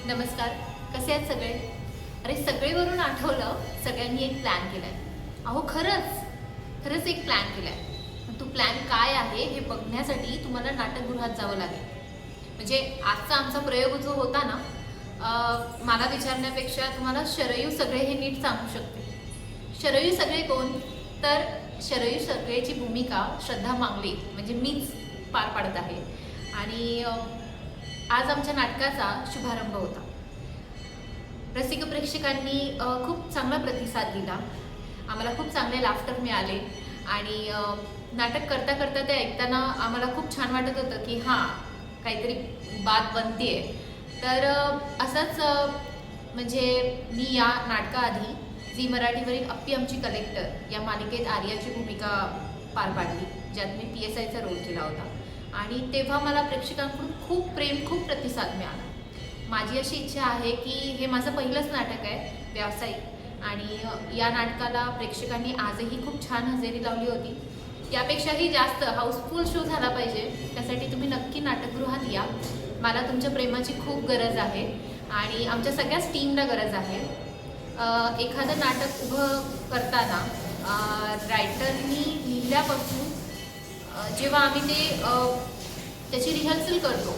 नमस्कार, कसे आहेत सगळे? अरे सगळेवरून आठवलं, सगळ्यांनी एक प्लॅन केलाय. अहो खरंच एक प्लॅन केलाय. तो प्लॅन काय आहे हे बघण्यासाठी तुम्हाला नाट्यगृहात जावं लागेल. म्हणजे आजचा आमचा प्रयोग जो होता ना, मला विचारण्यापेक्षा तुम्हाला शरयू सगळे हे नीट सांगू शकते. शरयू सगळे कोण? तर शरयू सगळेची भूमिका श्रद्धा मांगले म्हणजे मीच पार पाडत आहे. आणि आज आमच्या नाटकाचा शुभारंभ होता. रसिक प्रेक्षकांनी खूप चांगला प्रतिसाद दिला. आम्हाला खूप चांगले लाफ्टर मिळाले आणि नाटक करता करता ते ऐकताना आम्हाला खूप छान वाटत होतं की हां, काहीतरी बात बनतेय. तर असंच म्हणजे मी या नाटकाआधी झी मराठीवरील अप्पी आमची कलेक्टर या मालिकेत आर्याची भूमिका पार पाडली, ज्यात मी PSIचा रोल केला होता. आणि तेव्हा मला प्रेक्षकांकडून खूप प्रेम, खूप प्रतिसाद मिळाला. माझी अशी इच्छा आहे की हे माझं पहिलंच नाटक आहे व्यावसायिक, आणि या नाटकाला प्रेक्षकांनी आजही खूप छान हजेरी लावली होती. यापेक्षाही जास्त हाऊसफुल शो झाला पाहिजे, त्यासाठी तुम्ही नक्की नाटकगृहात या. मला तुमच्या प्रेमाची खूप गरज आहे आणि आमच्या सगळ्याच टीमला गरज आहे. एखादं नाटक उभं करताना रायटरनी लिहिल्यापासून जेव्हा आम्ही त्याची रिहर्सल करतो,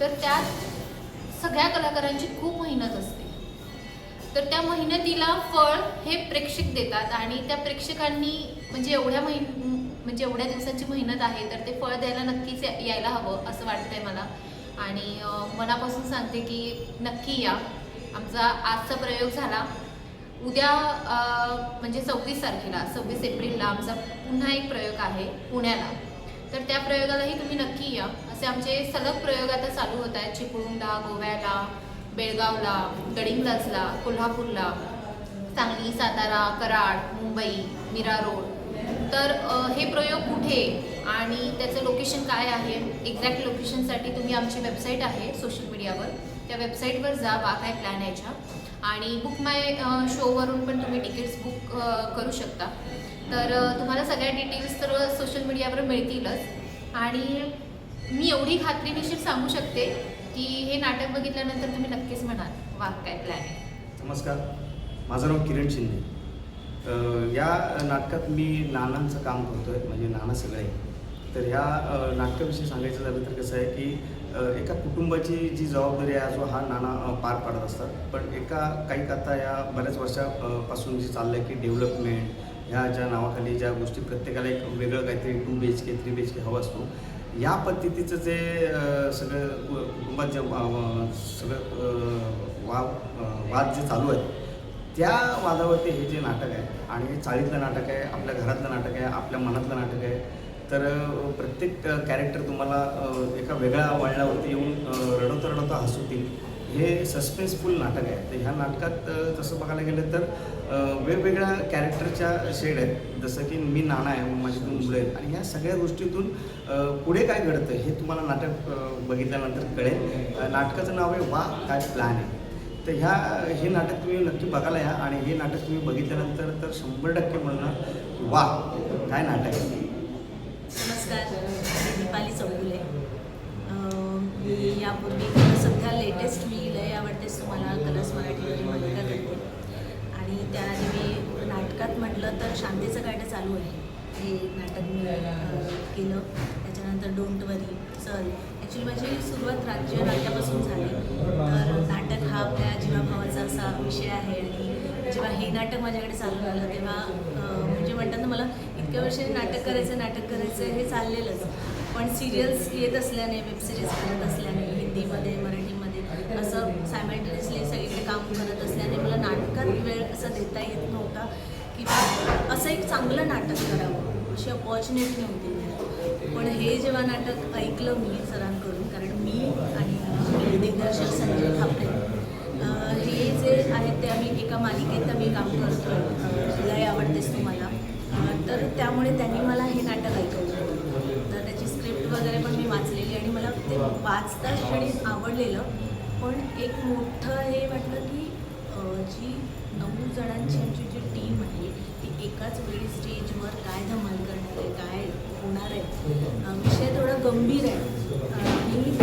तर त्यात सगळ्या कलाकारांची खूप मेहनत असते. तर त्या मेहनतीला फळ हे प्रेक्षक देतात आणि त्या प्रेक्षकांनी म्हणजे एवढ्या दिवसांची मेहनत आहे, तर ते फळ द्यायला नक्कीच यायला हवं असं वाटतंय मला. आणि मनापासून सांगते की नक्की या. आमचा आजचा प्रयोग झाला. उद्या म्हणजे 26 तारखेला 26 एप्रिलला आमचा पुन्हा एक प्रयोग आहे पुण्याला. तर त्या प्रयोगालाही तुम्ही नक्की या. असे आमचे सलग प्रयोग आता चालू होत आहेत. चिपळूणला, गोव्याला, बेळगावला, गडिंग्लजला, कोल्हापूरला, सांगली, सातारा, कराड, मुंबई, मीरा रोड. तर हे प्रयोग कुठे आणि त्याचं लोकेशन काय आहे, एक्झॅक्ट लोकेशनसाठी तुम्ही आमची वेबसाईट आहे सोशल मीडियावर, त्या वेबसाईटवर जा. काय प्लॅन यायच्या आणि बुक माय शोवरून पण तुम्ही तिकीट्स बुक करू शकता. तर तुम्हाला सगळ्या डिटेल्स तर सोशल मीडियावर मिळतीलच. आणि मी एवढी खात्रीनिशीर सांगू शकते की हे नाटक बघितल्यानंतर तुम्ही नक्कीच म्हणाल वा काय प्लॅन आहे. नमस्कार, माझं नाव किरण शिंदे. या नाटकात मी नानांचं काम करतो आहे, म्हणजे नाना सगळे. तर ह्या नाटकाविषयी सांगायचं झालं तर कसं आहे की एका कुटुंबाची जी जबाबदारी आहे जो हा नाना पार पाडत असतात. पण काही कथा या बऱ्याच वर्षापासून जे चाललं आहे की डेव्हलपमेंट ह्या ज्या नावाखाली ज्या गोष्टी प्रत्येकाला एक वेगळं काहीतरी 2 BHK 3 BHK हवं असतो, या पद्धतीचं जे सगळं कुटुंबात जे सगळं वाद जे चालू आहेत, त्या वादावरती हे जे नाटक आहे. आणि हे चाळीतलं नाटक आहे, आपल्या घरातलं नाटक आहे, आपल्या मनातलं नाटक आहे. तर प्रत्येक कॅरेक्टर तुम्हाला एका वेगळ्या वळणावरती येऊन रडवता हसवतील. हे सस्पेन्सफुल नाटक आहे. तर ह्या नाटकात तसं बघायला गेलं तर वेगवेगळ्या कॅरेक्टरच्या शेड आहेत. जसं की मी नाना आहे, माझी 2 मुलं आहेत, आणि ह्या सगळ्या गोष्टीतून पुढे काय घडतं हे तुम्हाला नाटक बघितल्यानंतर कळेल. नाटकाचं नाव आहे वा काय प्लॅन आहे. तर हे नाटक तुम्ही नक्की बघायला या. आणि हे नाटक तुम्ही बघितल्यानंतर तर 100% म्हणणार वा काय नाटक आहे. नमस्कार, मी दीपाली चौगुले. मी यापूर्वी सध्या लेटेस्ट मी लय आवडतेस तुम्हाला कलर्स मराठीमध्ये मालिका करते. आणि त्याआधी मी नाटकात म्हटलं तर शांतीचं कायटं चालू आहे हे नाटक मी केलं. त्याच्यानंतर डोंट वरी, चल. ॲक्च्युली माझी सुरुवात राज्य नाट्यापासून झाली. तर नाटक हा आपल्या जीवाभावाचा असा विषय आहे. आणि जेव्हा हे नाटक माझ्याकडे चालू झालं तेव्हा म्हणजे म्हणतात ना, मला इतक्या वर्षांनी नाटक करायचं हे चाललेलंच. पण सिरियल्स येत असल्याने, वेबसिरीज करत असल्याने, हिंदीमध्ये मराठीमध्ये असं सायमल्टेनियसली सगळीकडे काम करत असल्याने मला नाटकात वेळ असं देता येत नव्हता किंवा असं एक चांगलं नाटक करावं अशी अपॉर्च्युनिटी नव्हती. पण हे जेव्हा नाटक ऐकलं मी सरांकडून, कारण मी आणि दिग्दर्शक संजय थापरे हे जे आहेत ते आम्ही एका मालिकेत आम्ही काम करतो आहे, लय आवडतेस तुम्हाला. तर त्यामुळे त्यांनी मला हे नाटक ऐकवलं. तर त्याची स्क्रिप्ट वगैरे पण मी वाचलेली आणि मला ते वाचताच क्षणी आवडलेलं. पण एक मोठं हे वाटलं की जी 9 जणांची आमची जी टीम आहे ती एकाच वेळी स्टेजवर काय धमाल करणार आहे, काय होणार आहे. विषय थोडा गंभीर आहे आणि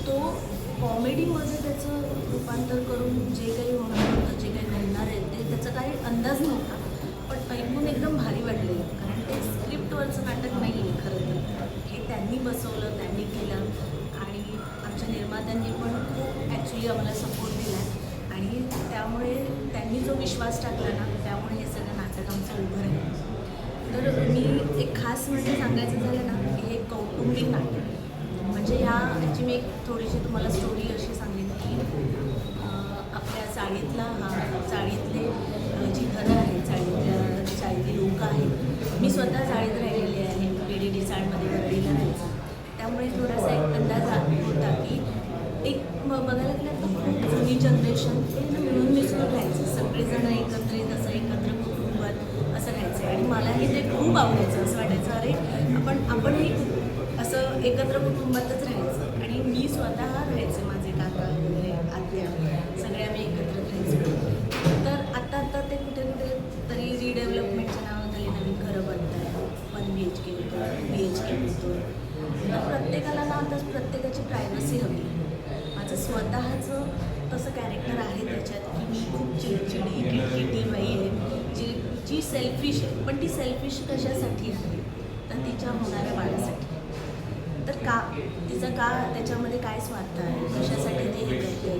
तो कॉमेडीमध्ये त्याचं रूपांतर जे काही होणार होतं, जे काही घडणार आहे ते त्याचा काही अंदाज नव्हता. पण ऐकून एकदम भारी वाटलेलं, कारण ते स्क्रिप्टवरचं नाटक नाही आहे खरं तर. हे त्यांनी बसवलं, त्यांनी केलं आणि आमच्या निर्मात्यांनी पण खूप ॲक्च्युली आम्हाला सपोर्ट दिला आणि त्यामुळे त्यांनी जो विश्वास टाकला ना, त्यामुळे हे सगळं नाटक आमचं उभं राहिलं. तर मी एक खास म्हणजे सांगायचं झालं ना, हे एक कौटुंबिक नाटक आहे. म्हणजे ह्याची मी एक थोडीशी तुम्हाला स्टोरी अशी सांगेन की आपल्या चाळीतला चाळीतले जी घरं आहेत, चाळीतली लोकं आहेत. मी स्वतः चाळीत राहिलेली आहे, PDD चाळमध्ये वरळीला राहायचं. त्यामुळे थोडासा एक अंदाज होता की एक बघायला गेलं तर खूप जुनी जनरेशन ते मिळून मिसळून राहायचं, सगळेजण एकत्रित असं एकत्र कुटुंबात असं राहायचं आणि मलाही ते खूप आवडायचं. असं वाटायचं अरे आपणही असं एकत्र कुटुंबातच राहायचं आणि मी स्वतः राहायचे, माझे काका वगैरे आत्या सगळे आम्ही एकत्र राहायचो. तर आता ते कुठे तरी रिडेव्हलपमेंटच्या नावाखाली नवीन घरं बनत आहे. 1 BHK होतो, 2 BHK होतो. तर प्रत्येकाला ना आता प्रत्येकाची प्रायव्हसी हवी. माझं स्वतःचं तसं कॅरेक्टर आहे त्याच्यात की मी खूप चिडचिडी किटकिटी बाई आहे जी सेल्फिश आहे. पण ती सेल्फिश कशासाठी आहे तर तिच्या होणाऱ्या बाळासाठी. तर का त्याच्यामध्ये काय स्वार्थ आहे, कशासाठी ते हे करते,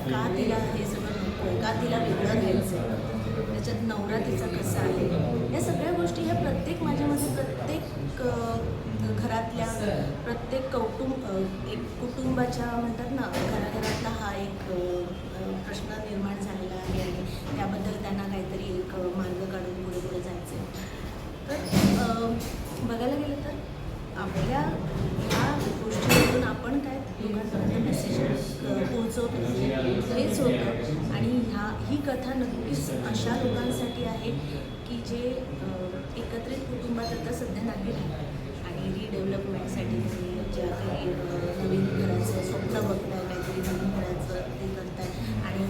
का तिला हे सगळं नको आहे, का तिला वेगळं राहायचं आहे, त्याच्यात नवरा तिचा कसा आहे, या सगळ्या गोष्टी ह्या माझ्यामध्ये प्रत्येक घरातल्या प्रत्येक एक कुटुंबाच्या म्हणतात ना, घराघरातला हा एक प्रश्न निर्माण झालेला आहे आणि त्याबद्दल त्यांना काहीतरी एक मार्ग काढून पुढे पुढे जायचं आहे. तर बघायला गेलं तर आपल्या ह्या गोष्टीमधून आपण काय लोकांपर्यंत मेसेज पोहोचवतो हेच होतं. आणि ही कथा नक्कीच अशा लोकांसाठी आहे की जे एकत्रित कुटुंबात आता सध्या नाही राहत आणि रिडेव्हलपमेंटसाठी ज्या काही नवीन घराचं स्वप्न बघताय, काहीतरी नवीन घराचं ते करताय आणि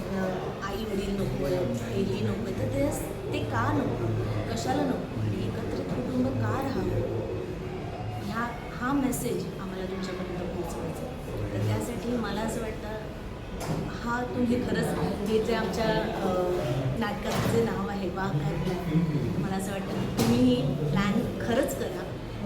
आई वडील नको आहे, हेही नको आहे, तर ते का नको, कशाला नको आणि एकत्रित कुटुंब का राहावं, हा मेसेज आम्हाला तुमच्यापर्यंत पोहोचवायचा. तर त्यासाठी मला असं वाटतं तुम्ही खरंच हे जे आमच्या नाटकाचं जे नाव आहे वाह काय प्लॅन, मला असं वाटतं तुम्ही प्लॅन खरंच करा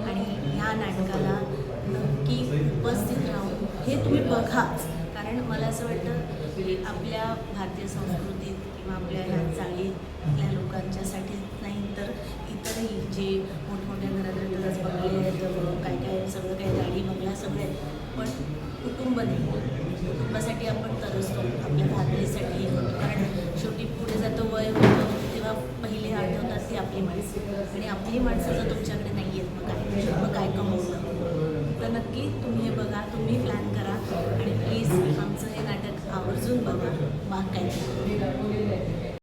आणि ह्या नाटकाला नक्की उपस्थित राहून हे तुम्ही बघाच. कारण मला असं वाटतं की आपल्या भारतीय संस्कृतीत किंवा आपल्या ह्या चाळीतल्या लोकांच्यासाठी नाही तर इतरही जे मोठमोठ्या घरात राहतात, बंगले आहेत, काय सगळं काही गाडी बंगला सगळे, पण कुटुंब नाही. कुटुंबासाठी आपण तरसतो, आपल्या भाकरीसाठी होतो. कारण शेवटी पुढे जातो, वय होतं, तेव्हा पहिले आठवतात ती आपली माणसं आणि आपली माणसं जर तुमच्याकडे नाही आहेत मग काय कमवलं. तर नक्की तुम्ही हे बघा, तुम्ही प्लॅन करा आणि प्लीज आमचं हे नाटक आवर्जून बघा. वाह काय